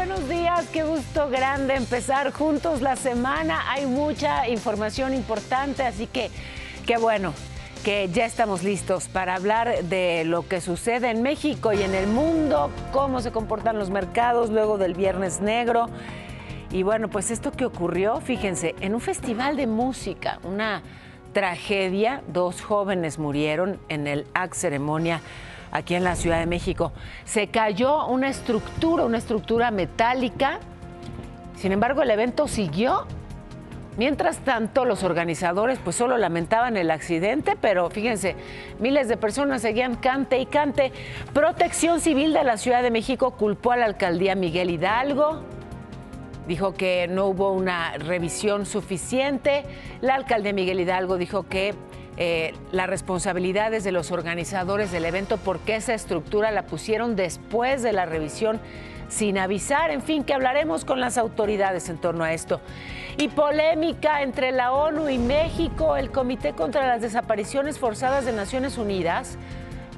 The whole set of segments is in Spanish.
buenos días, qué gusto grande empezar juntos la semana. Hay mucha información importante, así que qué bueno que ya estamos listos para hablar de lo que sucede en México y en el mundo, cómo se comportan los mercados luego del Viernes Negro. Y bueno, pues esto que ocurrió, fíjense, en un festival de música, una tragedia, 2 jóvenes murieron en el acto ceremonia aquí en la Ciudad de México. Se cayó una estructura metálica. Sin embargo, el evento siguió. Mientras tanto, los organizadores pues solo lamentaban el accidente, pero fíjense, miles de personas seguían cante y cante. Protección Civil de la Ciudad de México culpó a la alcaldía Miguel Hidalgo. Dijo que no hubo una revisión suficiente. La alcaldía Miguel Hidalgo dijo que la responsabilidad es de los organizadores del evento porque esa estructura la pusieron después de la revisión sin avisar. En fin, que hablaremos con las autoridades en torno a esto. Y polémica entre la ONU y México. El Comité contra las Desapariciones Forzadas de Naciones Unidas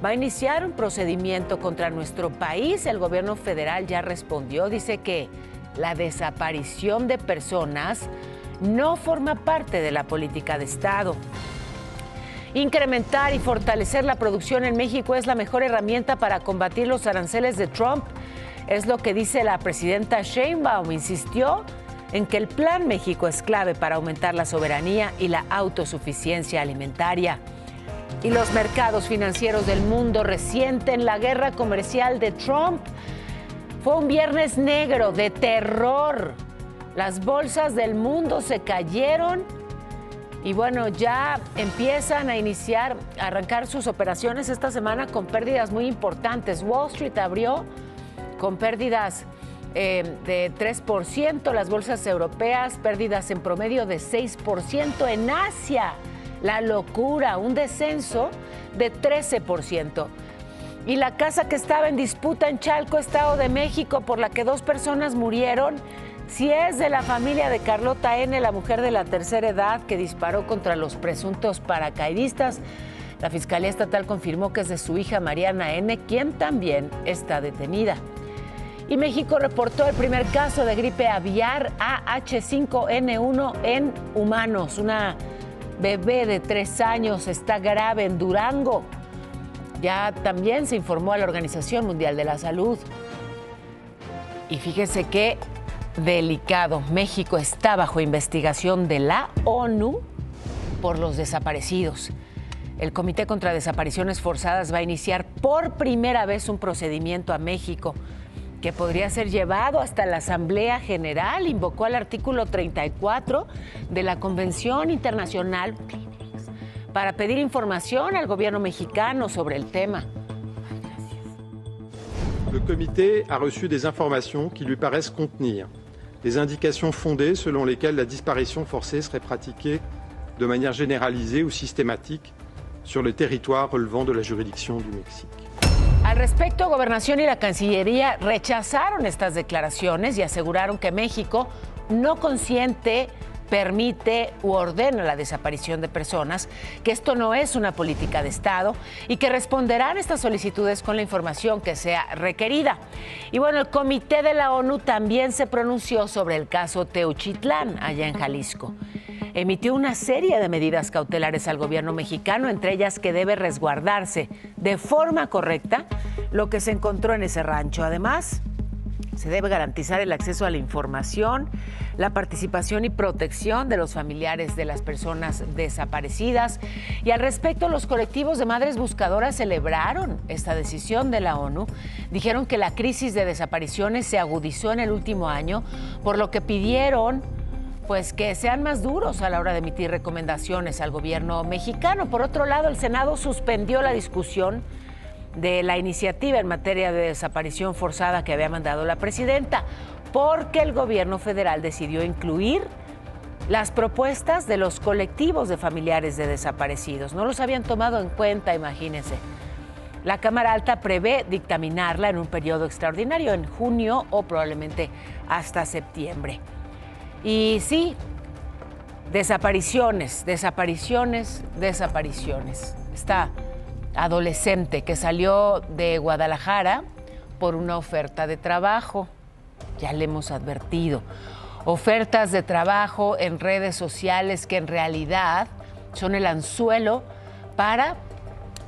va a iniciar un procedimiento contra nuestro país. El gobierno federal ya respondió. Dice que la desaparición de personas no forma parte de la política de Estado. Incrementar y fortalecer la producción en México es la mejor herramienta para combatir los aranceles de Trump. Es lo que dice la presidenta Sheinbaum. Insistió en que el Plan México es clave para aumentar la soberanía y la autosuficiencia alimentaria. Y los mercados financieros del mundo resienten la guerra comercial de Trump. Fue un viernes negro de terror. Las bolsas del mundo se cayeron. Y bueno, ya empiezan a arrancar sus operaciones esta semana con pérdidas muy importantes. Wall Street abrió con pérdidas de 3%, las bolsas europeas pérdidas en promedio de 6%. En Asia, la locura, un descenso de 13%. Y la casa que estaba en disputa en Chalco, Estado de México, por la que 2 personas murieron, si es de la familia de Carlota N., la mujer de la tercera edad que disparó contra los presuntos paracaidistas. La Fiscalía Estatal confirmó que es de su hija Mariana N., quien también está detenida. Y México reportó el primer caso de gripe aviar AH5N1 en humanos. Una bebé de 3 años está grave en Durango. Ya también se informó a la Organización Mundial de la Salud. Y fíjese que delicado. México está bajo investigación de la ONU por los desaparecidos. El Comité contra Desapariciones Forzadas va a iniciar por primera vez un procedimiento a México que podría ser llevado hasta la Asamblea General. Invocó al artículo 34 de la Convención Internacional para pedir información al gobierno mexicano sobre el tema. Le comité a reçu des informations qui lui paraissent contenir des indications fondées selon lesquelles la disparition forcée serait pratiquée de manière généralisée ou systématique sur le territoire relevant de la juridiction du Mexique. Al respecto, Gobernación y la Cancillería rechazaron estas declaraciones y aseguraron que México no consiente, permite u ordena la desaparición de personas, que esto no es una política de Estado y que responderán estas solicitudes con la información que sea requerida. Y bueno, el Comité de la ONU también se pronunció sobre el caso Teuchitlán, allá en Jalisco. Emitió una serie de medidas cautelares al gobierno mexicano, entre ellas que debe resguardarse de forma correcta lo que se encontró en ese rancho. Además, se debe garantizar el acceso a la información, la participación y protección de los familiares de las personas desaparecidas. Y al respecto, los colectivos de madres buscadoras celebraron esta decisión de la ONU. Dijeron que la crisis de desapariciones se agudizó en el último año, por lo que pidieron pues que sean más duros a la hora de emitir recomendaciones al gobierno mexicano. Por otro lado, el Senado suspendió la discusión de la iniciativa en materia de desaparición forzada que había mandado la presidenta, porque el gobierno federal decidió incluir las propuestas de los colectivos de familiares de desaparecidos. No los habían tomado en cuenta, imagínense. La Cámara Alta prevé dictaminarla en un periodo extraordinario, en junio o probablemente hasta septiembre. Y sí, desapariciones. Esta adolescente que salió de Guadalajara por una oferta de trabajo ya le hemos advertido. Ofertas de trabajo en redes sociales que en realidad son el anzuelo para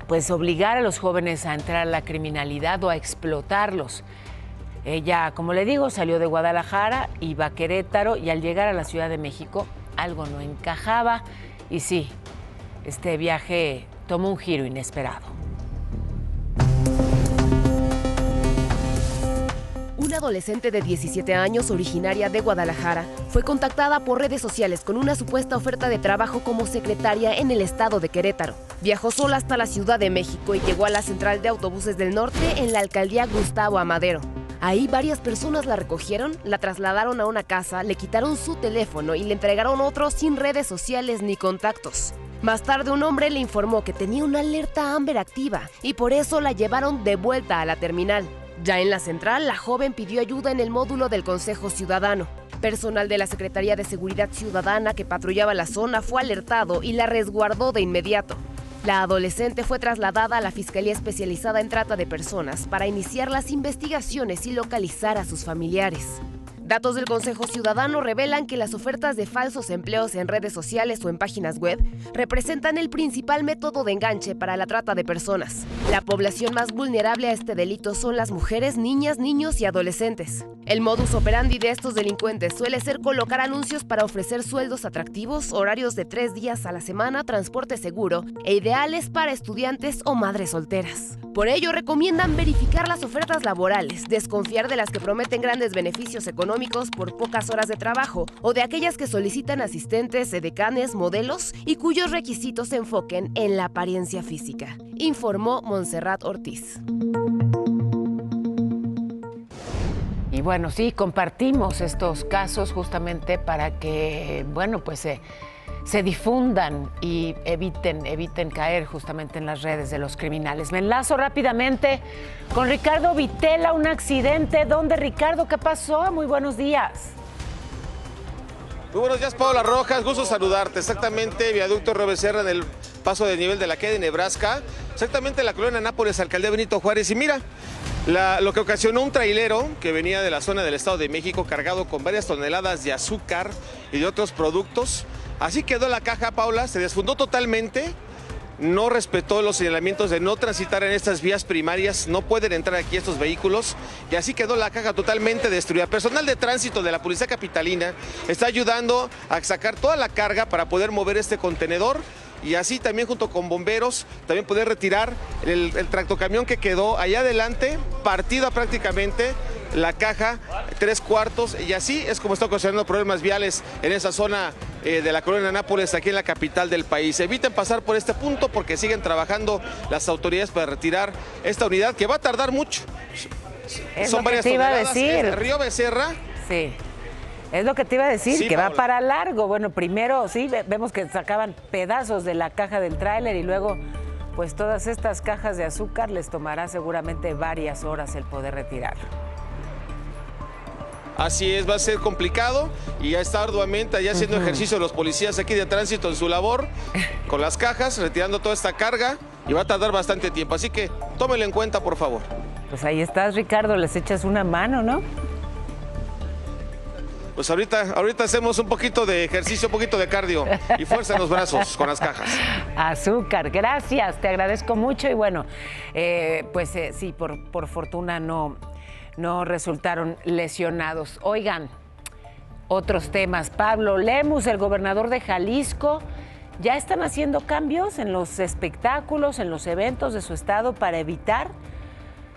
pues obligar a los jóvenes a entrar a la criminalidad o a explotarlos. Ella, como le digo, salió de Guadalajara, iba a Querétaro y al llegar a la Ciudad de México algo no encajaba y sí, este viaje tomó un giro inesperado. Una adolescente de 17 años, originaria de Guadalajara, fue contactada por redes sociales con una supuesta oferta de trabajo como secretaria en el estado de Querétaro. Viajó sola hasta la Ciudad de México y llegó a la central de autobuses del norte en la alcaldía Gustavo Amadero. Ahí varias personas la recogieron, la trasladaron a una casa, le quitaron su teléfono y le entregaron otro sin redes sociales ni contactos. Más tarde un hombre le informó que tenía una alerta Amber activa y por eso la llevaron de vuelta a la terminal. Ya en la central, la joven pidió ayuda en el módulo del Consejo Ciudadano. Personal de la Secretaría de Seguridad Ciudadana que patrullaba la zona fue alertado y la resguardó de inmediato. La adolescente fue trasladada a la Fiscalía Especializada en Trata de Personas para iniciar las investigaciones y localizar a sus familiares. Datos del Consejo Ciudadano revelan que las ofertas de falsos empleos en redes sociales o en páginas web representan el principal método de enganche para la trata de personas. La población más vulnerable a este delito son las mujeres, niñas, niños y adolescentes. El modus operandi de estos delincuentes suele ser colocar anuncios para ofrecer sueldos atractivos, horarios de 3 días a la semana, transporte seguro e ideales para estudiantes o madres solteras. Por ello, recomiendan verificar las ofertas laborales, desconfiar de las que prometen grandes beneficios económicos por pocas horas de trabajo o de aquellas que solicitan asistentes, edecanes, modelos y cuyos requisitos se enfoquen en la apariencia física, informó Montserrat Ortiz. Y bueno, sí, compartimos estos casos justamente para que, bueno, pues se difundan y eviten caer justamente en las redes de los criminales. Me enlazo rápidamente con Ricardo Vitela, un accidente. ¿Dónde, Ricardo? ¿Qué pasó? Muy buenos días. Muy buenos días, Paola Rojas, gusto saludarte. Exactamente, viaducto Río Becerra en el paso de nivel de la calle de Nebraska, exactamente en la colonia Nápoles, alcaldía Benito Juárez. Y mira, lo que ocasionó un trailero que venía de la zona del Estado de México cargado con varias toneladas de azúcar y de otros productos. Así quedó la caja, Paula, se desfundó totalmente, no respetó los señalamientos de no transitar en estas vías primarias, no pueden entrar aquí estos vehículos, y así quedó la caja totalmente destruida. Personal de tránsito de la Policía Capitalina está ayudando a sacar toda la carga para poder mover este contenedor, y así también junto con bomberos, también poder retirar el tractocamión que quedó allá adelante, partida prácticamente, la caja 3/4, y así es como está ocasionando problemas viales en esa zona de la colonia Nápoles, aquí en la capital del país. Eviten pasar por este punto porque siguen trabajando las autoridades para retirar esta unidad que va a tardar mucho. Son varias toneladas. Es Río Becerra. Sí. Es lo que te iba a decir, sí, que Paola, va para largo. Bueno, primero sí, vemos que sacaban pedazos de la caja del tráiler y luego, pues todas estas cajas de azúcar les tomará seguramente varias horas el poder retirarlo. Así es, va a ser complicado y ya está arduamente allá haciendo ejercicio los policías aquí de tránsito en su labor, con las cajas, retirando toda esta carga y va a tardar bastante tiempo. Así que tómenlo en cuenta, por favor. Pues ahí estás, Ricardo, les echas una mano, ¿no? Pues ahorita hacemos un poquito de ejercicio, un poquito de cardio y fuerza en los brazos con las cajas. Azúcar, gracias, te agradezco mucho y bueno, sí, por fortuna no resultaron lesionados. Oigan, otros temas. Pablo Lemus, el gobernador de Jalisco, ya están haciendo cambios en los espectáculos, en los eventos de su estado para evitar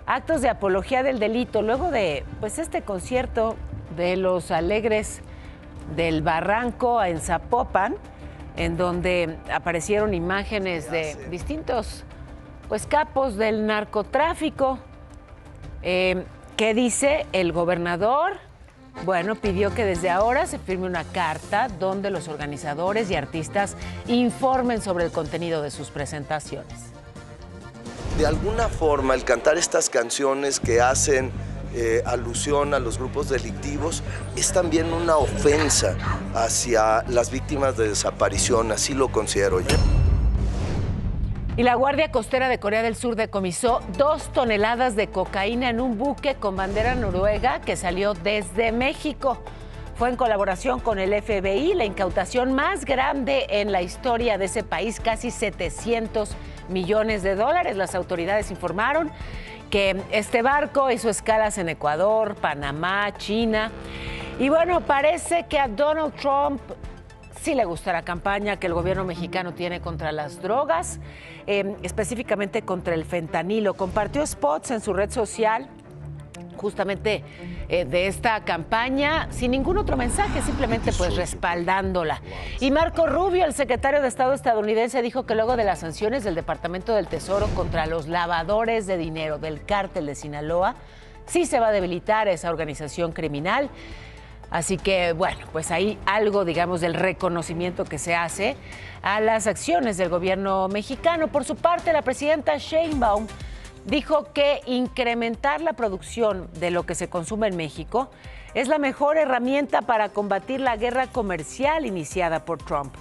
actos de apología del delito. Luego de este concierto de los Alegres del Barranco en Zapopan, en donde aparecieron imágenes de distintos capos del narcotráfico. ¿Qué dice el gobernador? Bueno, pidió que desde ahora se firme una carta donde los organizadores y artistas informen sobre el contenido de sus presentaciones. De alguna forma, el cantar estas canciones que hacen alusión a los grupos delictivos es también una ofensa hacia las víctimas de desaparición, así lo considero yo. Y la Guardia Costera de Corea del Sur decomisó 2 toneladas de cocaína en un buque con bandera noruega que salió desde México. Fue en colaboración con el FBI la incautación más grande en la historia de ese país, casi 700 millones de dólares. Las autoridades informaron que este barco hizo escalas en Ecuador, Panamá, China. Y bueno, parece que a Donald Trump sí le gusta la campaña que el gobierno mexicano tiene contra las drogas, específicamente contra el fentanilo. Compartió spots en su red social justamente de esta campaña sin ningún otro mensaje, simplemente pues respaldándola. Y Marco Rubio, el secretario de Estado estadounidense, dijo que luego de las sanciones del Departamento del Tesoro contra los lavadores de dinero del cártel de Sinaloa, sí se va a debilitar esa organización criminal. Así que, bueno, pues ahí algo, digamos, del reconocimiento que se hace a las acciones del gobierno mexicano. Por su parte, la presidenta Sheinbaum dijo que incrementar la producción de lo que se consume en México es la mejor herramienta para combatir la guerra comercial iniciada por Trump.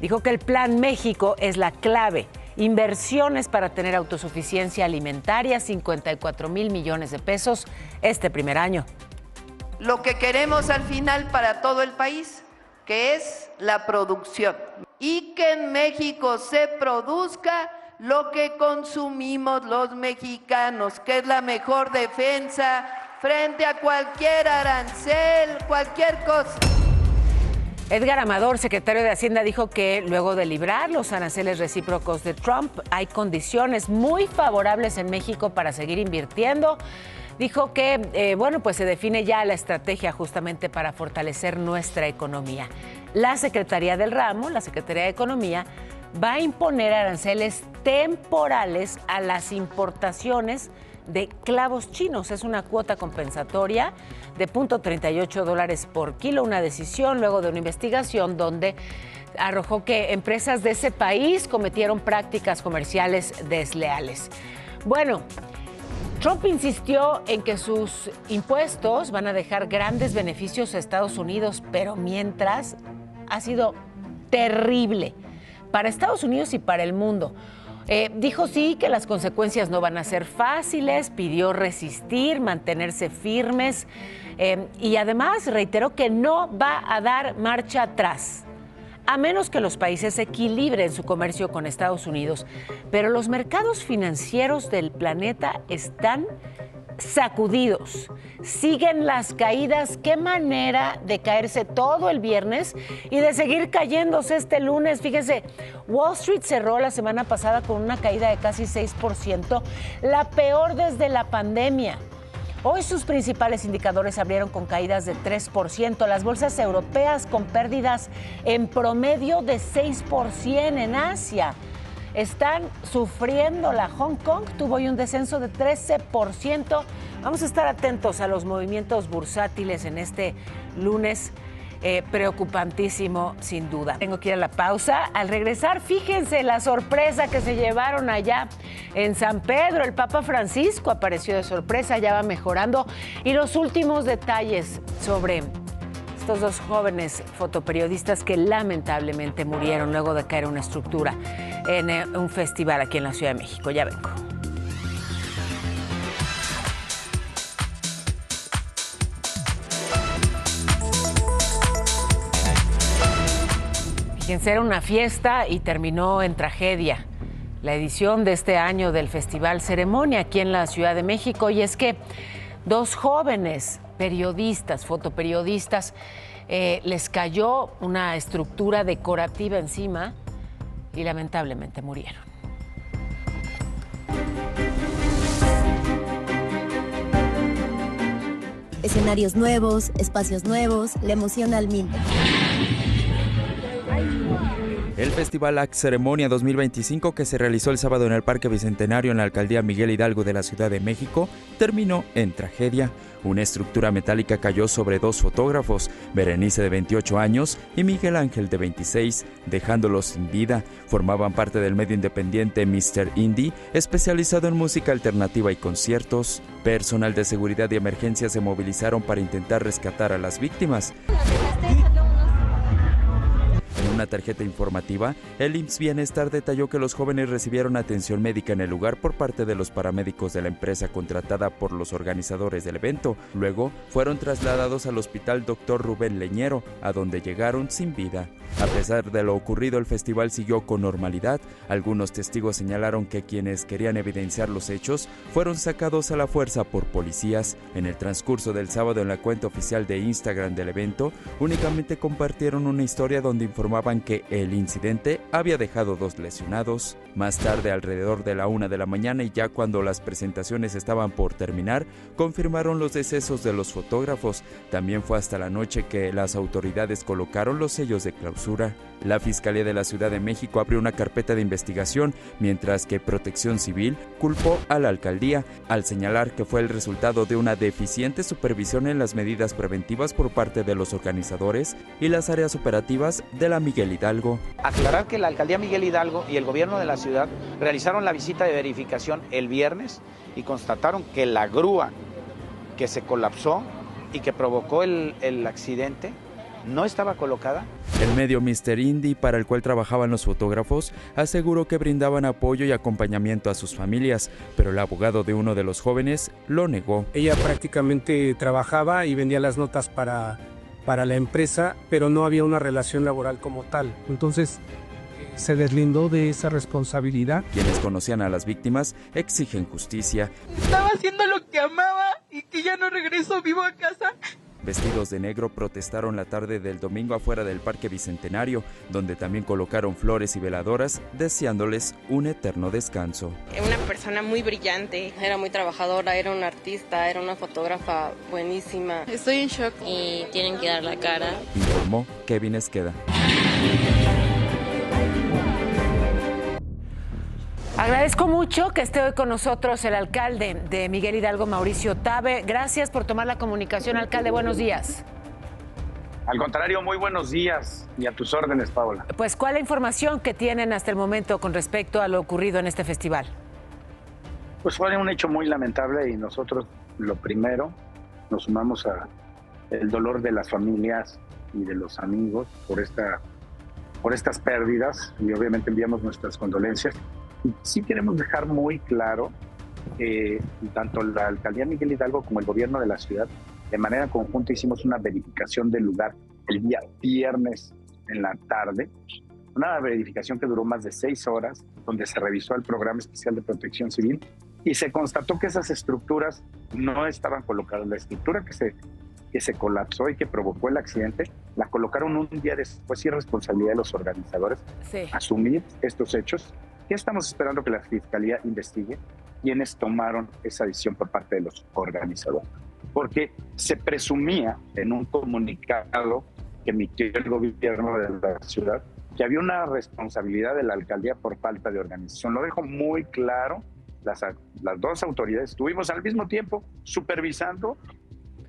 Dijo que el Plan México es la clave. Inversiones para tener autosuficiencia alimentaria, 54,000 millones de pesos este primer año. Lo que queremos al final para todo el país, que es la producción. Y que en México se produzca lo que consumimos los mexicanos, que es la mejor defensa frente a cualquier arancel, cualquier cosa. Edgar Amador, secretario de Hacienda, dijo que luego de librar los aranceles recíprocos de Trump, hay condiciones muy favorables en México para seguir invirtiendo. Dijo que, pues se define ya la estrategia justamente para fortalecer nuestra economía. La Secretaría del Ramo, la Secretaría de Economía, va a imponer aranceles temporales a las importaciones de clavos chinos. Es una cuota compensatoria de $0.38 por kilo, una decisión luego de una investigación donde arrojó que empresas de ese país cometieron prácticas comerciales desleales. Bueno, Trump insistió en que sus impuestos van a dejar grandes beneficios a Estados Unidos, pero mientras ha sido terrible para Estados Unidos y para el mundo. Dijo sí que las consecuencias no van a ser fáciles, pidió resistir, mantenerse firmes y además reiteró que no va a dar marcha atrás, a menos que los países equilibren su comercio con Estados Unidos. Pero los mercados financieros del planeta están sacudidos. Siguen las caídas. Qué manera de caerse todo el viernes y de seguir cayéndose este lunes. Fíjese, Wall Street cerró la semana pasada con una caída de casi 6%, la peor desde la pandemia. Hoy sus principales indicadores abrieron con caídas de 3%, las bolsas europeas con pérdidas en promedio de 6%. En Asia están sufriendo. La Hong Kong tuvo hoy un descenso de 13%. Vamos a estar atentos a los movimientos bursátiles en este lunes. Preocupantísimo, sin duda. Tengo que ir a la pausa. Al regresar, fíjense la sorpresa que se llevaron allá en San Pedro. El Papa Francisco apareció de sorpresa, ya va mejorando. Y los últimos detalles sobre estos 2 jóvenes fotoperiodistas que lamentablemente murieron luego de caer una estructura en un festival aquí en la Ciudad de México. Ya vengo. Fíjense, era una fiesta y terminó en tragedia. La edición de este año del Festival Ceremonia aquí en la Ciudad de México. Y es que 2 jóvenes periodistas, fotoperiodistas, les cayó una estructura decorativa encima y lamentablemente murieron. Escenarios nuevos, espacios nuevos, la emoción al mil. El Festival AC Ceremonia 2025, que se realizó el sábado en el Parque Bicentenario en la Alcaldía Miguel Hidalgo de la Ciudad de México, terminó en tragedia. Una estructura metálica cayó sobre 2 fotógrafos, Berenice de 28 años y Miguel Ángel de 26, dejándolos sin vida. Formaban parte del medio independiente Mr. Indie, especializado en música alternativa y conciertos. Personal de seguridad y emergencia se movilizaron para intentar rescatar a las víctimas. En una tarjeta informativa, el IMSS Bienestar detalló que los jóvenes recibieron atención médica en el lugar por parte de los paramédicos de la empresa contratada por los organizadores del evento. Luego fueron trasladados al hospital Dr. Rubén Leñero, a donde llegaron sin vida. A pesar de lo ocurrido, el festival siguió con normalidad. Algunos testigos señalaron que quienes querían evidenciar los hechos fueron sacados a la fuerza por policías. En el transcurso del sábado, en la cuenta oficial de Instagram del evento, únicamente compartieron una historia donde informaban que el incidente había dejado 2 lesionados. Más tarde, alrededor de la 1 de la mañana y ya cuando las presentaciones estaban por terminar, confirmaron los decesos de los fotógrafos. También fue hasta la noche que las autoridades colocaron los sellos de clausura. La Fiscalía de la Ciudad de México abrió una carpeta de investigación, mientras que Protección Civil culpó a la alcaldía, al señalar que fue el resultado de una deficiente supervisión en las medidas preventivas por parte de los organizadores y las áreas operativas de la Miguel Hidalgo. Aclarar que la alcaldía Miguel Hidalgo y el gobierno de la ciudad realizaron la visita de verificación el viernes y constataron que la grúa que se colapsó y que provocó el accidente no estaba colocada. El medio Mr. Indy, para el cual trabajaban los fotógrafos, aseguró que brindaban apoyo y acompañamiento a sus familias, pero el abogado de uno de los jóvenes lo negó. Ella prácticamente trabajaba y vendía las notas para la empresa, pero no había una relación laboral como tal. Entonces se deslindó de esa responsabilidad. Quienes conocían a las víctimas exigen justicia. Estaba haciendo lo que amaba y que ya no regreso vivo a casa. Vestidos de negro protestaron la tarde del domingo afuera del Parque Bicentenario, donde también colocaron flores y veladoras, deseándoles un eterno descanso. Una persona muy brillante, era muy trabajadora, era una artista, era una fotógrafa buenísima. Estoy en shock. Y tienen que dar la cara. Informó Kevin Esqueda. Agradezco mucho que esté hoy con nosotros el alcalde de Miguel Hidalgo, Mauricio Tabe. Gracias por tomar la comunicación, alcalde. Buenos días. Al contrario, muy buenos días y a tus órdenes, Paola. Pues, ¿cuál es la información que tienen hasta el momento con respecto a lo ocurrido en este festival? Pues fue un hecho muy lamentable y nosotros, lo primero, nos sumamos a el dolor de las familias y de los amigos por estas pérdidas y obviamente enviamos nuestras condolencias. Sí queremos dejar muy claro que tanto la alcaldía Miguel Hidalgo como el gobierno de la ciudad de manera conjunta hicimos una verificación del lugar el día viernes en la tarde, una verificación que duró más de 6 horas, donde se revisó el programa especial de protección civil y se constató que esas estructuras no estaban colocadas. La estructura que se colapsó y que provocó el accidente la colocaron un día después y es responsabilidad de los organizadores asumir estos hechos. Ya estamos esperando que la Fiscalía investigue quiénes tomaron esa decisión por parte de los organizadores. Porque se presumía en un comunicado que emitió el gobierno de la ciudad que había una responsabilidad de la alcaldía por falta de organización. Lo dejo muy claro. Las 2 autoridades estuvimos al mismo tiempo supervisando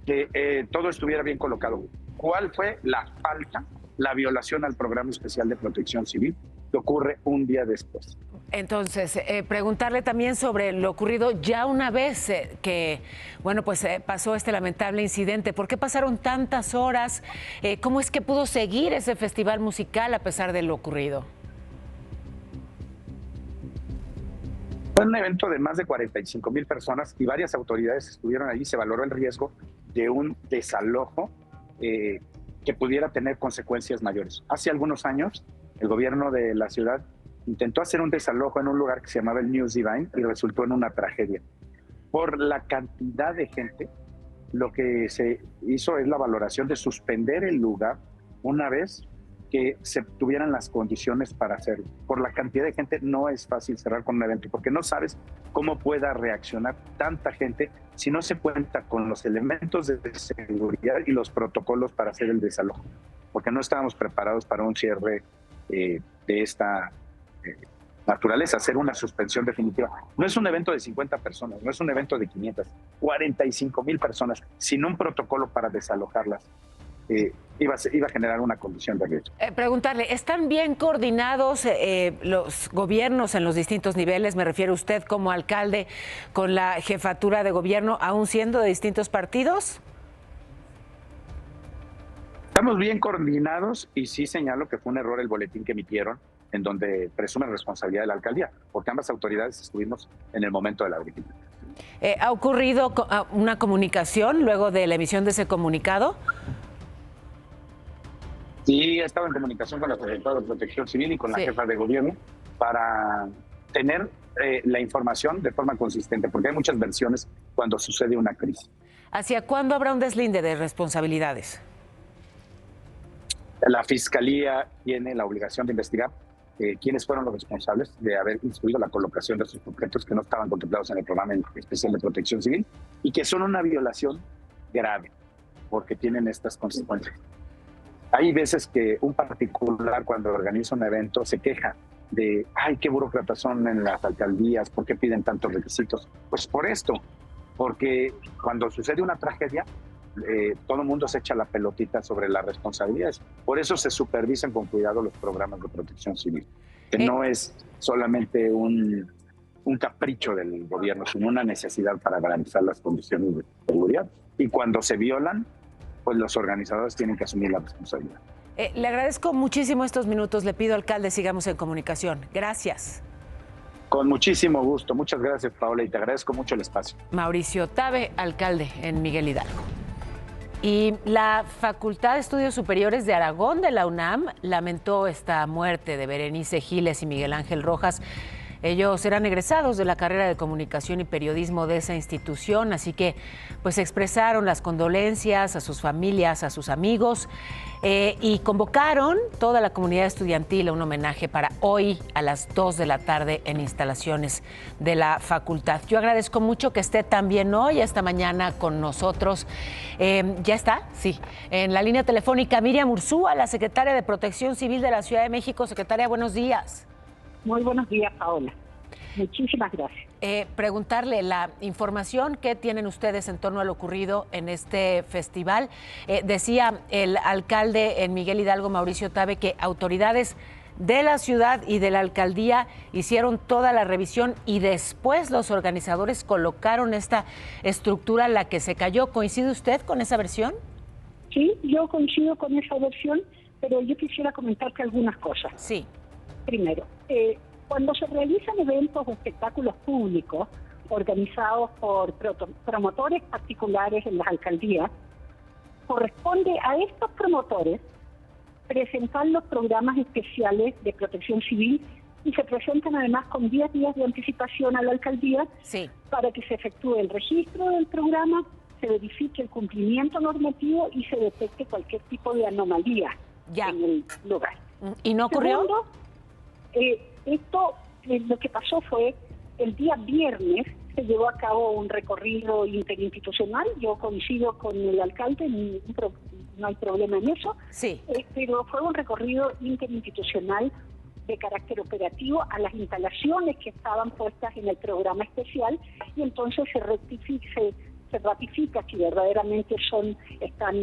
que todo estuviera bien colocado. ¿Cuál fue la falta, la violación al programa especial de protección civil que ocurre un día después? Entonces, preguntarle también sobre lo ocurrido ya una vez que, bueno, pues pasó este lamentable incidente. ¿Por qué pasaron tantas horas? ¿Cómo es que pudo seguir ese festival musical a pesar de lo ocurrido? Fue un evento de más de 45,000 personas y varias autoridades estuvieron allí. Se valoró el riesgo de un desalojo que pudiera tener consecuencias mayores. Hace algunos años, el gobierno de la ciudad intentó hacer un desalojo en un lugar que se llamaba el Muse Divine y resultó en una tragedia. Por la cantidad de gente, lo que se hizo es la valoración de suspender el lugar una vez que se tuvieran las condiciones para hacerlo. Por la cantidad de gente no es fácil cerrar con un evento porque no sabes cómo pueda reaccionar tanta gente si no se cuenta con los elementos de seguridad y los protocolos para hacer el desalojo, porque no estábamos preparados para un cierre de esta naturaleza, hacer una suspensión definitiva. No es un evento de 50 personas, no es un evento de 500, 45,000 personas sin un protocolo para desalojarlas. Iba a generar una condición de riesgo. Preguntarle, ¿están bien coordinados los gobiernos en los distintos niveles? Me refiero a usted como alcalde con la jefatura de gobierno, aún siendo de distintos partidos. Estamos bien coordinados y sí señalo que fue un error el boletín que emitieron en donde presumen responsabilidad de la alcaldía, porque ambas autoridades estuvimos en el momento de la verificación. ¿Ha ocurrido una comunicación luego de la emisión de ese comunicado? Sí, he estado en comunicación con la Secretaría de Protección Civil y con la jefa de gobierno para tener la información de forma consistente, porque hay muchas versiones cuando sucede una crisis. ¿Hacia cuándo habrá un deslinde de responsabilidades? La Fiscalía tiene la obligación de investigar quiénes fueron los responsables de haber instruido la colocación de estos objetos que no estaban contemplados en el programa especial de protección civil y que son una violación grave porque tienen estas consecuencias. Hay veces que un particular cuando organiza un evento se queja de, ay, qué burócratas son en las alcaldías, ¿por qué piden tantos requisitos? Pues por esto, porque cuando sucede una tragedia, todo el mundo se echa la pelotita sobre las responsabilidades. Por eso se supervisan con cuidado los programas de protección civil, que no es solamente un capricho del gobierno, sino una necesidad para garantizar las condiciones de seguridad. Y cuando se violan, pues los organizadores tienen que asumir la responsabilidad. Le agradezco muchísimo estos minutos. Le pido, alcalde, sigamos en comunicación. Gracias. Con muchísimo gusto. Muchas gracias, Paola, y te agradezco mucho el espacio. Mauricio Tabe, alcalde en Miguel Hidalgo. Y la Facultad de Estudios Superiores de Aragón de la UNAM lamentó esta muerte de Berenice Giles y Miguel Ángel Rojas. Ellos eran egresados de la carrera de Comunicación y Periodismo de esa institución, así que pues expresaron las condolencias a sus familias, a sus amigos y convocaron toda la comunidad estudiantil a un homenaje para hoy a las 2 de la tarde en instalaciones de la facultad. Yo agradezco mucho que esté también hoy, esta mañana con nosotros. ¿Ya está? Sí. En la línea telefónica Miriam Urzúa, la secretaria de Protección Civil de la Ciudad de México. Secretaria, buenos días. Muy buenos días, Paola. Muchísimas gracias. Preguntarle la información que tienen ustedes en torno a lo ocurrido en este festival. Decía el alcalde en Miguel Hidalgo, Mauricio Tabe, que autoridades de la ciudad y de la alcaldía hicieron toda la revisión y después los organizadores colocaron esta estructura a la que se cayó. ¿Coincide usted con esa versión? Sí, yo coincido con esa versión, pero yo quisiera comentarte algunas cosas. Sí. Primero, cuando se realizan eventos o espectáculos públicos organizados por promotores particulares en las alcaldías, corresponde a estos promotores presentar los programas especiales de protección civil y se presentan además con 10 días de anticipación a la alcaldía para que se efectúe el registro del programa, se verifique el cumplimiento normativo y se detecte cualquier tipo de anomalía en el lugar. ¿Y no ocurrió? Segundo, lo que pasó fue el día viernes se llevó a cabo un recorrido interinstitucional. Yo coincido con el alcalde, no hay problema en eso. Sí. Pero fue un recorrido interinstitucional de carácter operativo a las instalaciones que estaban puestas en el programa especial y entonces se ratifica si verdaderamente están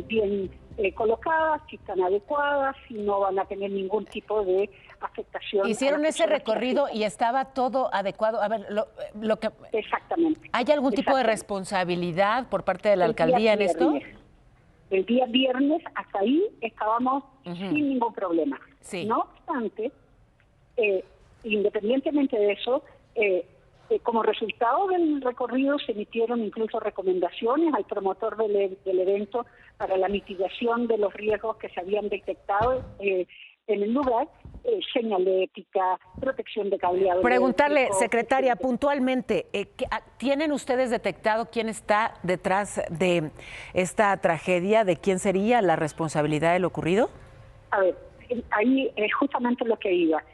bien colocadas, si están adecuadas, si no van a tener ningún tipo de afectación. Hicieron ese recorrido y estaba todo adecuado. A ver, lo que exactamente. ¿Hay algún tipo de responsabilidad por parte de la alcaldía en esto? El día viernes hasta ahí estábamos sin ningún problema. Sí. No obstante, independientemente de eso, como resultado del recorrido se emitieron incluso recomendaciones al promotor del evento para la mitigación de los riesgos que se habían detectado en el lugar, señalética, protección de cableado. Preguntarle, secretaria, puntualmente, ¿tienen ustedes detectado quién está detrás de esta tragedia? ¿De quién sería la responsabilidad de lo ocurrido? A ver, ahí es justamente lo que iba.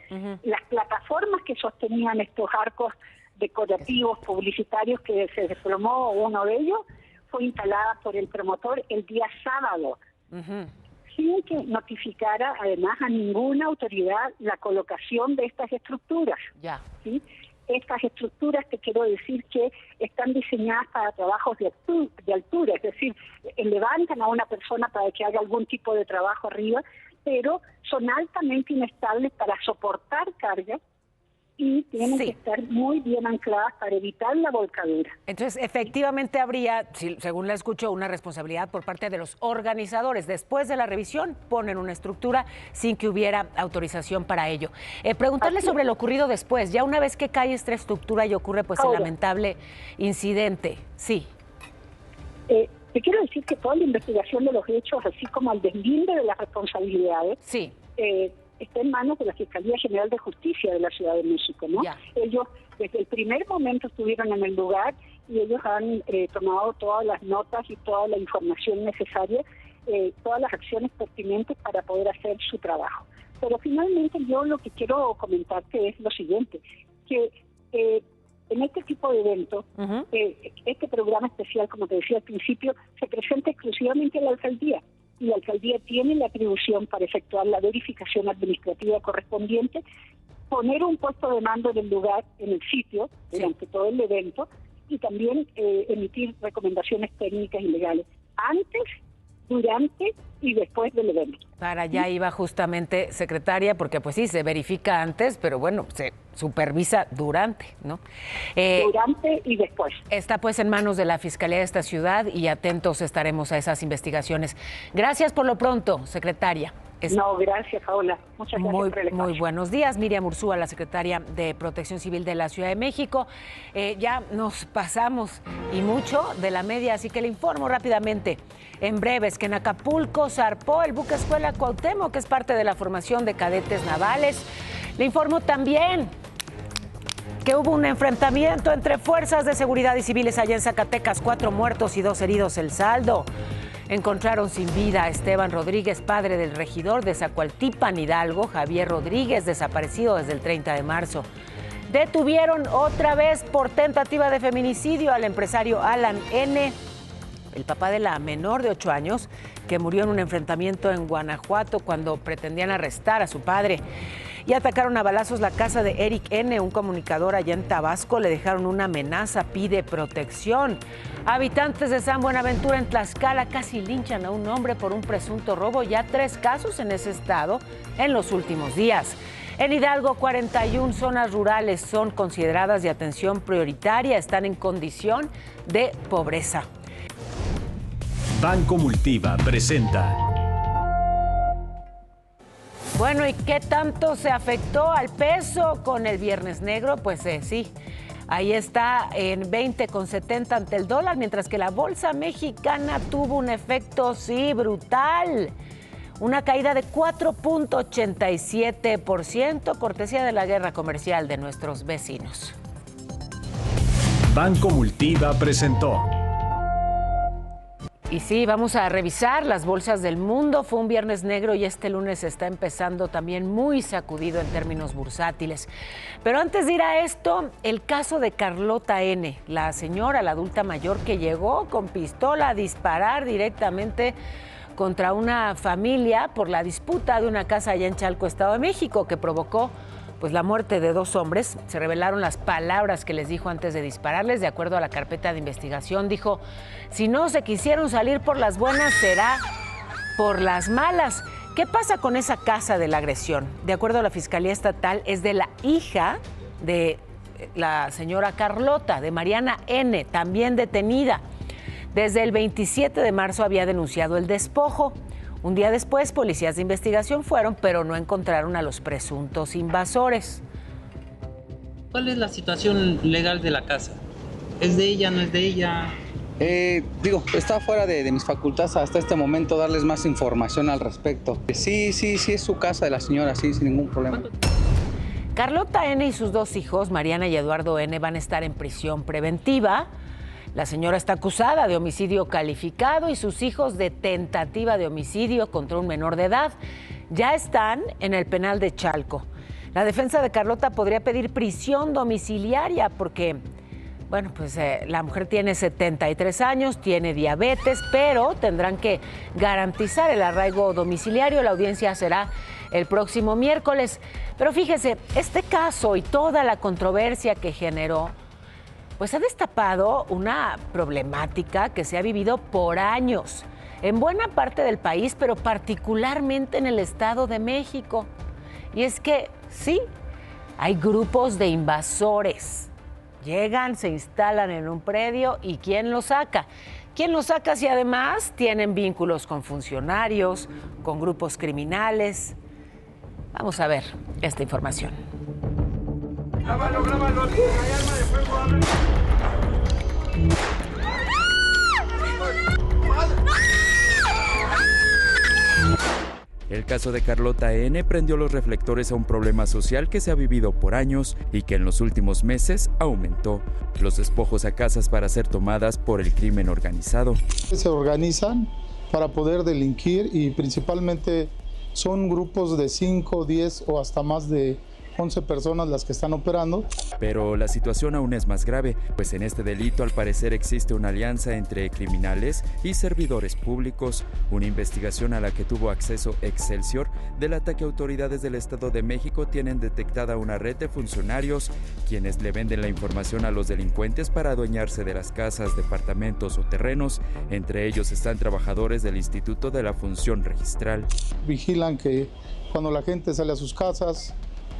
Las plataformas que sostenían estos arcos decorativos publicitarios que se desplomó, uno de ellos fue instalada por el promotor el día sábado, sin que notificara además a ninguna autoridad la colocación de estas estructuras. ¿Sí? Estas estructuras, te quiero decir que están diseñadas para trabajos de altura, es decir, levantan a una persona para que haga algún tipo de trabajo arriba, pero son altamente inestables para soportar cargas y tienen que estar muy bien ancladas para evitar la volcadura. Entonces, efectivamente habría, según la escucho, una responsabilidad por parte de los organizadores. Después de la revisión, ponen una estructura sin que hubiera autorización para ello. Preguntarle sobre lo ocurrido después, ya una vez que cae esta estructura y ocurre pues el lamentable incidente. Sí. Te quiero decir que toda la investigación de los hechos, así como el deslinde de las responsabilidades, está en manos de la Fiscalía General de Justicia de la Ciudad de México, ¿no? Ellos desde el primer momento estuvieron en el lugar y ellos han tomado todas las notas y toda la información necesaria, todas las acciones pertinentes para poder hacer su trabajo. Pero finalmente yo lo que quiero comentarte es lo siguiente, que en este tipo de eventos, este programa especial, como te decía al principio, se presenta exclusivamente a la alcaldía. Y la alcaldía tiene la atribución para efectuar la verificación administrativa correspondiente, poner un puesto de mando en el lugar, en el sitio, durante todo el evento, y también emitir recomendaciones técnicas y legales antes, durante y después del evento. Para allá iba justamente, secretaria, porque pues sí, se verifica antes, pero bueno, se supervisa durante, ¿no? Durante y después. Está pues en manos de la Fiscalía de esta ciudad y atentos estaremos a esas investigaciones. Gracias por lo pronto, secretaria. No, gracias, Paola. Muchas gracias por el espacio. Muy buenos días. Miriam Urzúa, la secretaria de Protección Civil de la Ciudad de México. Ya nos pasamos y mucho de la media, así que le informo rápidamente. En breves, que en Acapulco zarpó el buque escuela Cuauhtémoc, que es parte de la formación de cadetes navales. Le informo también que hubo un enfrentamiento entre fuerzas de seguridad y civiles allá en Zacatecas, 4 muertos y 2 heridos el saldo. Encontraron sin vida a Esteban Rodríguez, padre del regidor de Zacualtipan, Hidalgo, Javier Rodríguez, desaparecido desde el 30 de marzo. Detuvieron otra vez por tentativa de feminicidio al empresario Alan N., el papá de la menor de 8 años, que murió en un enfrentamiento en Guanajuato cuando pretendían arrestar a su padre. Y atacaron a balazos la casa de Eric N., un comunicador allá en Tabasco. Le dejaron una amenaza, pide protección. Habitantes de San Buenaventura en Tlaxcala casi linchan a un hombre por un presunto robo. Ya 3 casos en ese estado en los últimos días. En Hidalgo, 41 zonas rurales son consideradas de atención prioritaria, están en condición de pobreza. Banco Multiva presenta. Bueno, ¿y qué tanto se afectó al peso con el Viernes Negro? Pues sí, ahí está en 20,70 ante el dólar, mientras que la bolsa mexicana tuvo un efecto, sí, brutal. Una caída de 4.87%, cortesía de la guerra comercial de nuestros vecinos. Banco Multiva presentó. Y sí, vamos a revisar las bolsas del mundo. Fue un Viernes Negro y este lunes está empezando también muy sacudido en términos bursátiles. Pero antes de ir a esto, el caso de Carlota N., la señora, la adulta mayor que llegó con pistola a disparar directamente contra una familia por la disputa de una casa allá en Chalco, Estado de México, que provocó pues la muerte de 2 hombres. Se revelaron las palabras que les dijo antes de dispararles. De acuerdo a la carpeta de investigación, dijo: si no se quisieron salir por las buenas, será por las malas. ¿Qué pasa con esa casa de la agresión? De acuerdo a la Fiscalía Estatal, es de la hija de la señora Carlota, de Mariana N., también detenida. Desde el 27 de marzo había denunciado el despojo. Un día después, policías de investigación fueron, pero no encontraron a los presuntos invasores. ¿Cuál es la situación legal de la casa? ¿Es de ella, no es de ella? Está fuera de mis facultades hasta este momento darles más información al respecto. Sí, es su casa de la señora, sí, sin ningún problema. Carlota N. y sus 2 hijos, Mariana y Eduardo N., van a estar en prisión preventiva. La señora está acusada de homicidio calificado y sus hijos de tentativa de homicidio contra un menor de edad. Ya están en el penal de Chalco. La defensa de Carlota podría pedir prisión domiciliaria porque, la mujer tiene 73 años, tiene diabetes, pero tendrán que garantizar el arraigo domiciliario. La audiencia será el próximo miércoles. Pero fíjese, este caso y toda la controversia que generó, pues ha destapado una problemática que se ha vivido por años en buena parte del país, pero particularmente en el Estado de México. Y es que sí, Hay grupos de invasores. Llegan, se instalan en un predio y ¿quién los saca? ¿Quién los saca si además tienen vínculos con funcionarios, con grupos criminales? Vamos a ver esta información. Grábalo, grábalo, hay arma de fuego, abre. El caso de Carlota N. prendió los reflectores a un problema social que se ha vivido por años y que en los últimos meses aumentó. Los despojos a casas para ser tomadas por el crimen organizado. Se organizan para poder delinquir y principalmente son grupos de 5, 10 o hasta más de 11 personas las que están operando. Pero la situación aún es más grave, pues en este delito al parecer existe una alianza entre criminales y servidores públicos. Una investigación a la que tuvo acceso Excelsior delata que autoridades del Estado de México tienen detectada una red de funcionarios quienes le venden la información a los delincuentes para adueñarse de las casas, departamentos o terrenos. Entre ellos están trabajadores del Instituto de la Función Registral. Vigilan que cuando la gente sale a sus casas,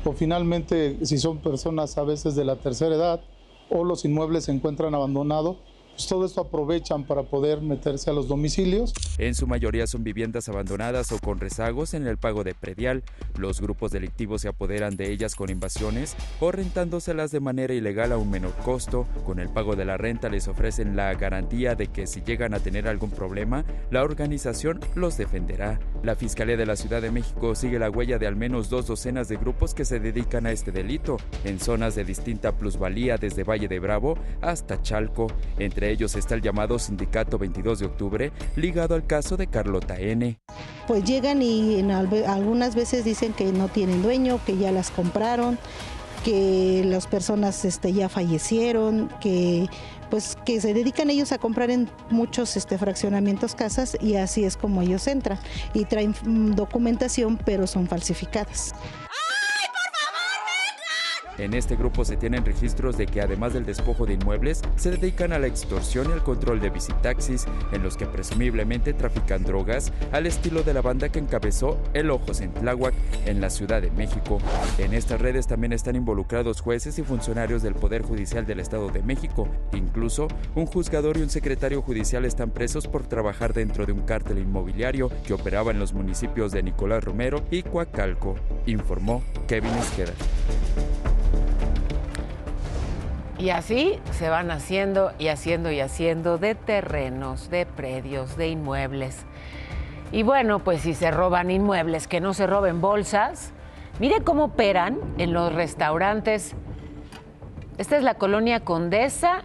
o finalmente si son personas a veces de la tercera edad o los inmuebles se encuentran abandonados, pues todo esto aprovechan para poder meterse a los domicilios. En su mayoría son viviendas abandonadas o con rezagos en el pago de predial. Los grupos delictivos se apoderan de ellas con invasiones o rentándoselas de manera ilegal a un menor costo. Con el pago de la renta les ofrecen la garantía de que si llegan a tener algún problema, la organización los defenderá. La Fiscalía de la Ciudad de México sigue la huella de al menos 2 docenas de grupos que se dedican a este delito, en zonas de distinta plusvalía desde Valle de Bravo hasta Chalco. Entre ellos está el llamado Sindicato 22 de Octubre, ligado al caso de Carlota N. Pues llegan y algunas veces dicen que no tienen dueño, que ya las compraron, que las personas ya fallecieron, que se dedican ellos a comprar en muchos fraccionamientos casas y así es como ellos entran y traen documentación pero son falsificadas. En este grupo se tienen registros de que además del despojo de inmuebles, se dedican a la extorsión y al control de visitaxis, en los que presumiblemente trafican drogas, al estilo de la banda que encabezó El Ojos en Tláhuac, en la Ciudad de México. En estas redes también están involucrados jueces y funcionarios del Poder Judicial del Estado de México. Incluso, un juzgador y un secretario judicial están presos por trabajar dentro de un cártel inmobiliario que operaba en los municipios de Nicolás Romero y Coacalco, informó Kevin Esqueda. Y así se van haciendo y haciendo y haciendo de terrenos, de predios, de inmuebles. Y bueno, pues si se roban inmuebles, que no se roben bolsas. Mire cómo operan en los restaurantes. Esta es la colonia Condesa,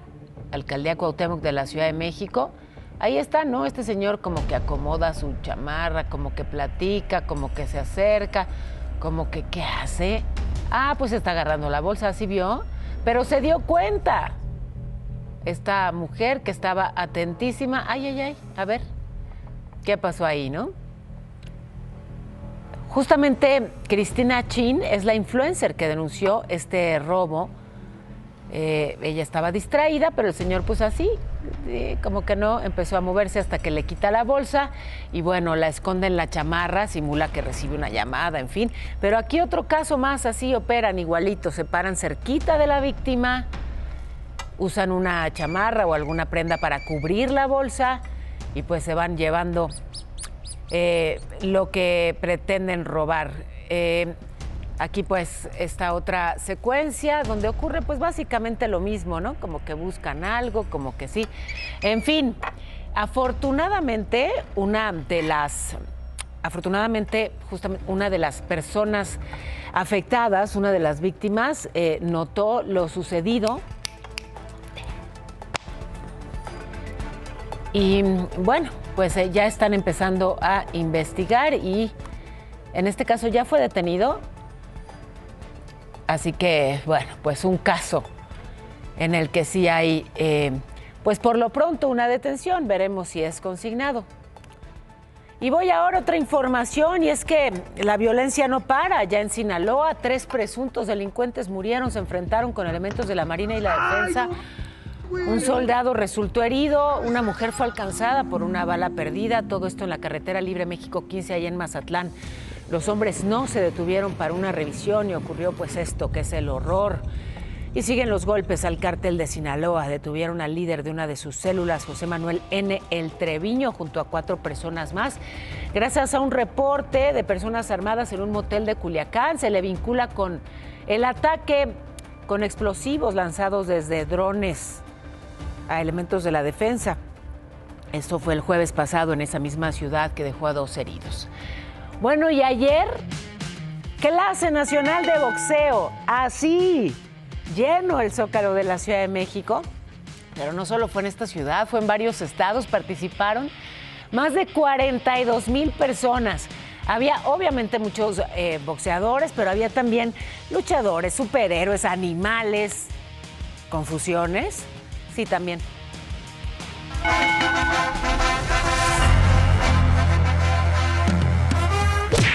Alcaldía Cuauhtémoc de la Ciudad de México. Ahí está, ¿no? Este señor como que acomoda su chamarra, como que platica, como que se acerca, como que ¿qué hace? Ah, pues está agarrando la bolsa, ¿sí vio? Pero se dio cuenta esta mujer que estaba atentísima. Ay, a ver, ¿qué pasó ahí, no? Justamente Cristina Chin es la influencer que denunció este robo. Ella estaba distraída, pero el señor pues así, como que no, empezó a moverse hasta que le quita la bolsa y bueno, la esconde en la chamarra, simula que recibe una llamada, en fin. Pero aquí otro caso más, así operan igualito, se paran cerquita de la víctima, usan una chamarra o alguna prenda para cubrir la bolsa y pues se van llevando lo que pretenden robar. Aquí pues esta otra secuencia donde ocurre pues básicamente lo mismo, ¿no? Como que buscan algo, como que sí. En fin, afortunadamente justamente una de las personas afectadas, una de las víctimas, notó lo sucedido. Y bueno, pues ya están empezando a investigar y en este caso ya fue detenido. Así que, bueno, pues un caso en el que sí hay, pues por lo pronto una detención, veremos si es consignado. Y voy ahora a otra información y es que la violencia no para. Ya en Sinaloa, 3 presuntos delincuentes murieron, se enfrentaron con elementos de la Marina y la Defensa. Un soldado resultó herido, una mujer fue alcanzada por una bala perdida, todo esto en la carretera Libre México 15, allá en Mazatlán. Los hombres no se detuvieron para una revisión y ocurrió pues esto, que es el horror. Y siguen los golpes al cártel de Sinaloa. Detuvieron al líder de una de sus células, José Manuel N. El Treviño, junto a 4 personas más. Gracias a un reporte de personas armadas en un motel de Culiacán, se le vincula con el ataque con explosivos lanzados desde drones a elementos de la defensa. Esto fue el jueves pasado en esa misma ciudad, que dejó a 2 heridos. Bueno, y ayer, clase nacional de boxeo. Así, lleno el Zócalo de la Ciudad de México. Pero no solo fue en esta ciudad, fue en varios estados, participaron más de 42,000 personas. Había obviamente muchos boxeadores, pero había también luchadores, superhéroes, animales, confusiones. Sí, también.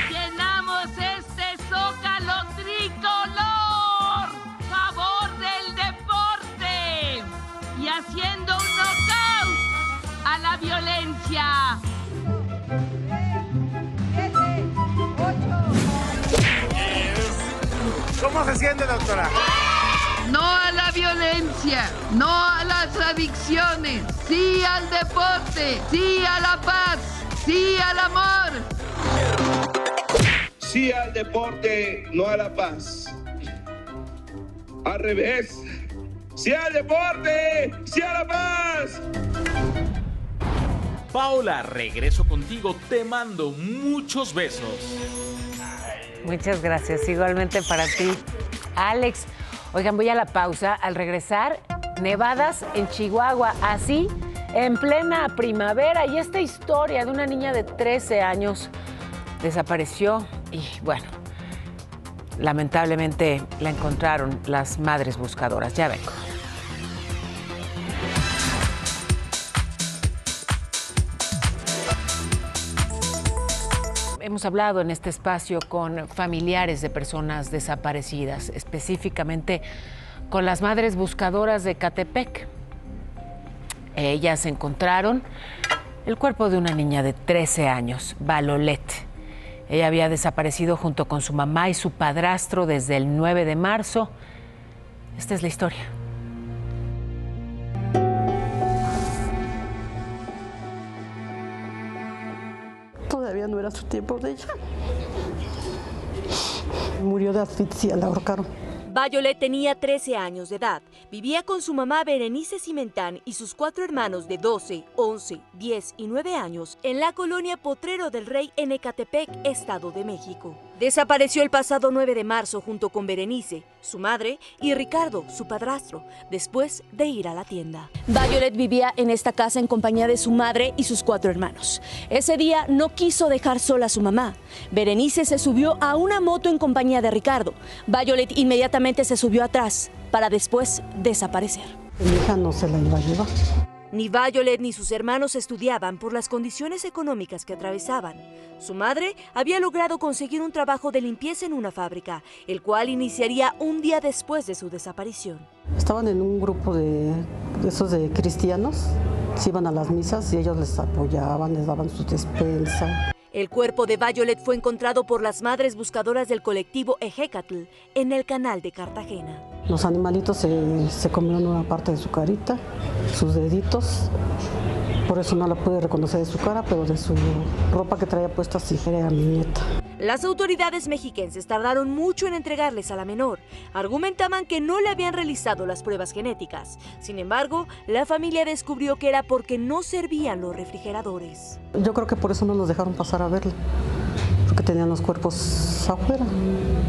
Llenamos este Zócalo tricolor, favor del deporte y haciendo un knockout a la violencia. 7, 8. ¿Cómo se siente, doctora? No a la violencia, no a las adicciones, sí al deporte, sí a la paz, sí al amor. Sí al deporte, no a la paz. Al revés. Sí al deporte, sí a la paz. Paola, regreso contigo. Te mando muchos besos. Muchas gracias. Igualmente para ti, Alex. Oigan, voy a la pausa. Al regresar, nevadas en Chihuahua, así en plena primavera. Y esta historia de una niña de 13 años desapareció y, bueno, lamentablemente la encontraron las madres buscadoras. Ya vengo. Hemos hablado en este espacio con familiares de personas desaparecidas, específicamente con las madres buscadoras de Ecatepec. Ellas encontraron el cuerpo de una niña de 13 años, Valolet. Ella había desaparecido junto con su mamá y su padrastro desde el 9 de marzo. Esta es la historia. Todavía no era su tiempo de ella. Murió de asfixia, la ahorcaron. Violet tenía 13 años de edad. Vivía con su mamá Berenice Cimentán y sus 4 hermanos de 12, 11, 10 y 9 años en la colonia Potrero del Rey en Ecatepec, Estado de México. Desapareció el pasado 9 de marzo junto con Berenice, su madre, y Ricardo, su padrastro, después de ir a la tienda. Violet vivía en esta casa en compañía de su madre y sus 4 hermanos. Ese día no quiso dejar sola a su mamá. Berenice se subió a una moto en compañía de Ricardo. Violet inmediatamente se subió atrás para después desaparecer. Mi hija no se la iba a llevar. Ni Violet ni sus hermanos estudiaban por las condiciones económicas que atravesaban. Su madre había logrado conseguir un trabajo de limpieza en una fábrica, el cual iniciaría un día después de su desaparición. Estaban en un grupo de esos de cristianos, se iban a las misas y ellos les apoyaban, les daban su despensa. El cuerpo de Violet fue encontrado por las madres buscadoras del colectivo Ejecatl en el canal de Cartagena. Los animalitos se comieron una parte de su carita, sus deditos. Por eso no la pude reconocer de su cara, pero de su ropa que traía puesta sí era mi nieta. Las autoridades mexiquenses tardaron mucho en entregarles a la menor. Argumentaban que no le habían realizado las pruebas genéticas. Sin embargo, la familia descubrió que era porque no servían los refrigeradores. Yo creo que por eso no nos dejaron pasar a verla, porque tenían los cuerpos afuera,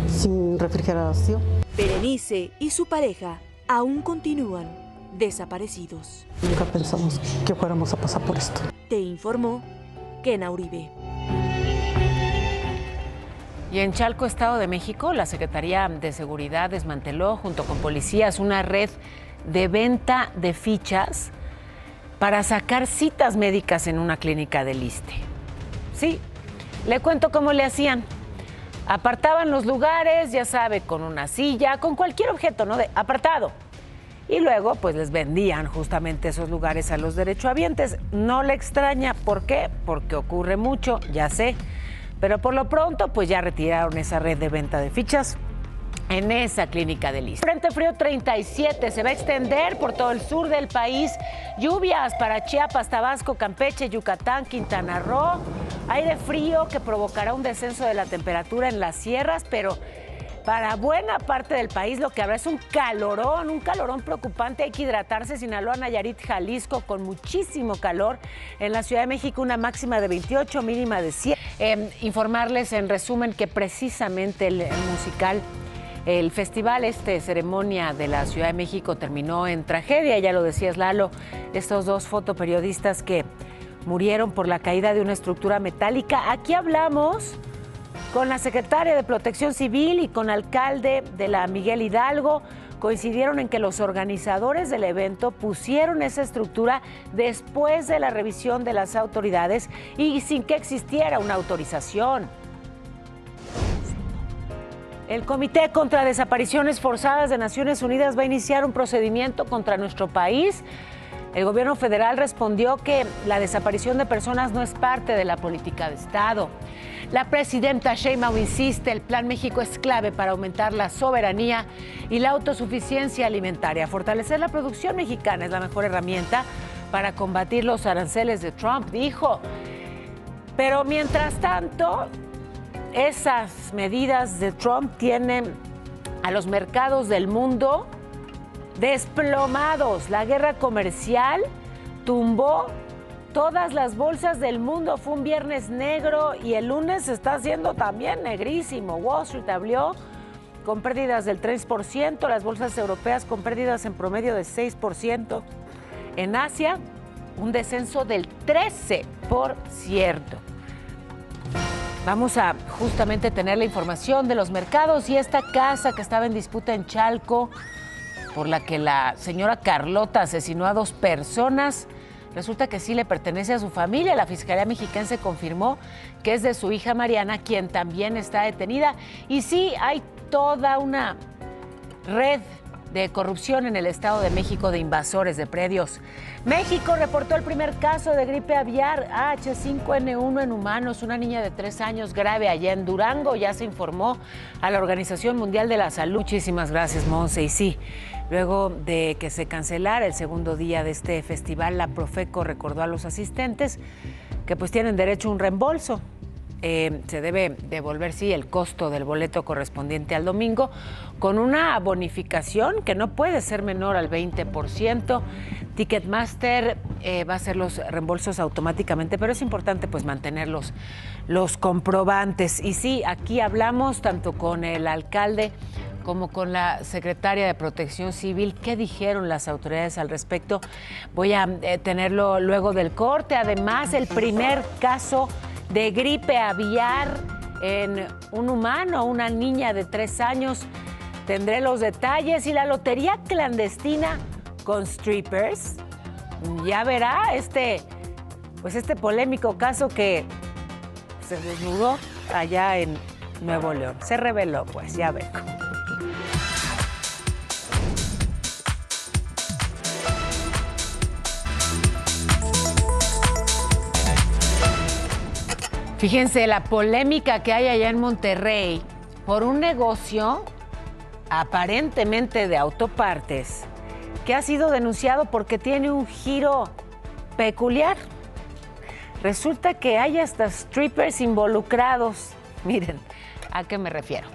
sin refrigeración. Berenice y su pareja aún continúan desaparecidos. Nunca pensamos que fuéramos a pasar por esto. Te informó Kena Uribe. Y en Chalco, Estado de México, la Secretaría de Seguridad desmanteló junto con policías una red de venta de fichas para sacar citas médicas en una clínica del ISSSTE. Sí, le cuento cómo le hacían. Apartaban los lugares, ya sabe, con una silla, con cualquier objeto, ¿no? De apartado. Y luego, pues, les vendían justamente esos lugares a los derechohabientes. No le extraña. ¿Por qué? Porque ocurre mucho, ya sé. Pero por lo pronto, pues ya retiraron esa red de venta de fichas en esa clínica del ISSSTE. Frente frío 37 se va a extender por todo el sur del país. Lluvias para Chiapas, Tabasco, Campeche, Yucatán, Quintana Roo. Aire frío que provocará un descenso de la temperatura en las sierras, pero para buena parte del país lo que habrá es un calorón preocupante. Hay que hidratarse. Sinaloa, Nayarit, Jalisco con muchísimo calor. En la Ciudad de México una máxima de 28, mínima de 100. Informarles en resumen que precisamente el musical, el festival ceremonia de la Ciudad de México terminó en tragedia. Ya lo decías, Lalo, estos dos fotoperiodistas que murieron por la caída de una estructura metálica. Aquí hablamos con la secretaria de Protección Civil y con alcalde de la Miguel Hidalgo. Coincidieron en que los organizadores del evento pusieron esa estructura después de la revisión de las autoridades y sin que existiera una autorización. El Comité contra Desapariciones Forzadas de Naciones Unidas va a iniciar un procedimiento contra nuestro país. El gobierno federal respondió que la desaparición de personas no es parte de la política de Estado. La presidenta Sheinbaum insiste, el Plan México es clave para aumentar la soberanía y la autosuficiencia alimentaria. Fortalecer la producción mexicana es la mejor herramienta para combatir los aranceles de Trump, dijo. Pero mientras tanto, esas medidas de Trump tienen a los mercados del mundo desplomados. La guerra comercial tumbó todas las bolsas del mundo. Fue un viernes negro y el lunes se está haciendo también negrísimo. Wall Street abrió con pérdidas del 3%, las bolsas europeas con pérdidas en promedio de 6%. En Asia, un descenso del 13%. Vamos a justamente tener la información de los mercados y esta casa que estaba en disputa en Chalco, por la que la señora Carlota asesinó a 2 personas, resulta que sí le pertenece a su familia. La Fiscalía Mexiquense confirmó que es de su hija Mariana, quien también está detenida. Y sí, hay toda una red de corrupción en el Estado de México de invasores de predios. México reportó el primer caso de gripe aviar H5N1 en humanos, una niña de 3 años grave allá en Durango. Ya se informó a la Organización Mundial de la Salud. Muchísimas gracias, Monse. Y sí, luego de que se cancelara el segundo día de este festival, la Profeco recordó a los asistentes que pues tienen derecho a un reembolso. Se debe devolver, sí, el costo del boleto correspondiente al domingo con una bonificación que no puede ser menor al 20%. Ticketmaster va a hacer los reembolsos automáticamente, pero es importante pues mantener los comprobantes. Y sí, aquí hablamos tanto con el alcalde como con la secretaria de Protección Civil. ¿Qué dijeron las autoridades al respecto? Voy a tenerlo luego del corte. Además, el primer caso de gripe aviar en un humano, una niña de 3 años. Tendré los detalles. Y la lotería clandestina con strippers. Ya verá este polémico caso que se desnudó allá en Nuevo León. Se reveló, pues, ya ve. Fíjense la polémica que hay allá en Monterrey por un negocio aparentemente de autopartes que ha sido denunciado porque tiene un giro peculiar. Resulta que hay hasta strippers involucrados. Miren, ¿a qué me refiero?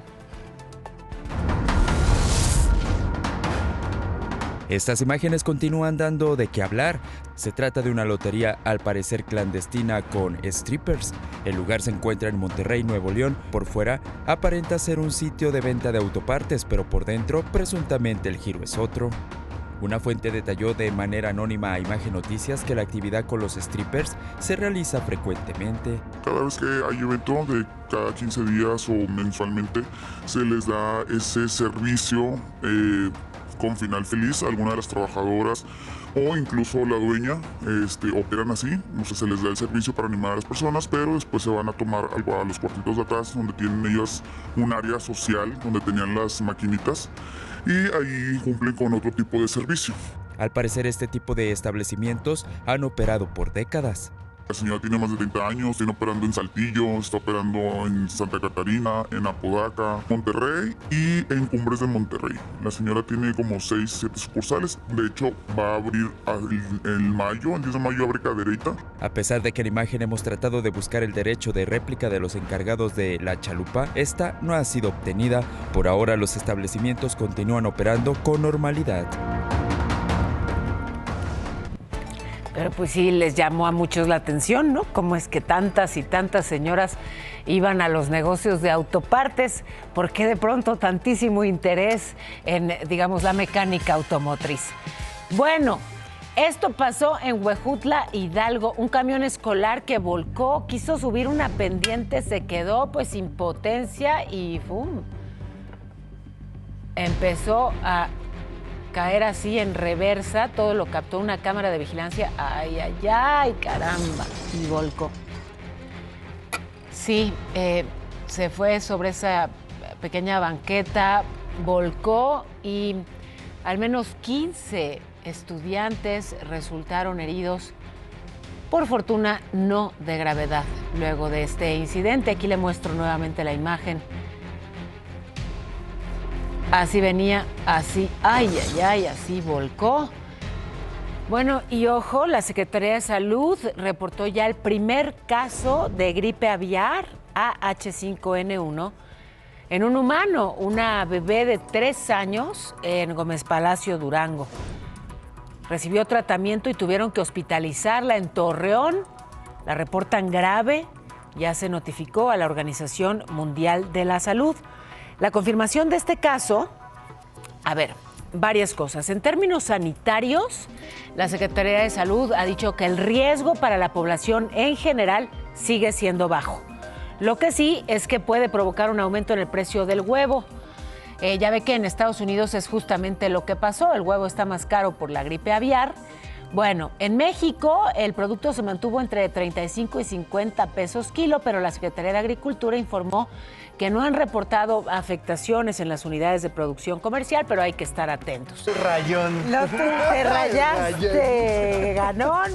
Estas imágenes continúan dando de qué hablar. Se trata de una lotería al parecer clandestina con strippers. El lugar se encuentra en Monterrey, Nuevo León. Por fuera aparenta ser un sitio de venta de autopartes, pero por dentro presuntamente el giro es otro. Una fuente detalló de manera anónima a Imagen Noticias que la actividad con los strippers se realiza frecuentemente. Cada vez que hay evento, de cada 15 días o mensualmente, se les da ese servicio con final feliz. Algunas de las trabajadoras o incluso la dueña operan así. O sea, se les da el servicio para animar a las personas, pero después se van a tomar algo a los cuartitos de atrás, donde tienen ellas un área social, donde tenían las maquinitas, y ahí cumplen con otro tipo de servicio. Al parecer este tipo de establecimientos han operado por décadas. La señora tiene más de 30 años, tiene operando en Saltillo, está operando en Santa Catarina, en Apodaca, Monterrey y en Cumbres de Monterrey. La señora tiene como 6, 7 sucursales. De hecho, va a abrir el 10 de mayo abre Cadereyta. A pesar de que en imagen hemos tratado de buscar el derecho de réplica de los encargados de La Chalupa, esta no ha sido obtenida. Por ahora los establecimientos continúan operando con normalidad. Pero pues sí, les llamó a muchos la atención, ¿no? Cómo es que tantas y tantas señoras iban a los negocios de autopartes, ¿por qué de pronto tantísimo interés en, digamos, la mecánica automotriz? Bueno, esto pasó en Huejutla, Hidalgo. Un camión escolar que volcó, quiso subir una pendiente, se quedó pues sin potencia y ¡fum! Empezó a caer así en reversa, todo lo captó una cámara de vigilancia. ¡Ay, ay, ay, caramba! Y volcó. Sí, se fue sobre esa pequeña banqueta, volcó y al menos 15 estudiantes resultaron heridos. Por fortuna, no de gravedad. Luego de este incidente, aquí le muestro nuevamente la imagen. Así venía, así, ay, ay, ay, así volcó. Bueno, y ojo, la Secretaría de Salud reportó ya el primer caso de gripe aviar AH5N1 en un humano, una bebé de 3 años en Gómez Palacio, Durango. Recibió tratamiento y tuvieron que hospitalizarla en Torreón. La reportan grave, ya se notificó a la Organización Mundial de la Salud. La confirmación de este caso, a ver, varias cosas. En términos sanitarios, la Secretaría de Salud ha dicho que el riesgo para la población en general sigue siendo bajo. Lo que sí es que puede provocar un aumento en el precio del huevo. Ya ve que en Estados Unidos es justamente lo que pasó. El huevo está más caro por la gripe aviar. Bueno, en México el producto se mantuvo entre 35 y 50 pesos kilo, pero la Secretaría de Agricultura informó que no han reportado afectaciones en las unidades de producción comercial, pero hay que estar atentos. Rayón. Te rayaste, ganón.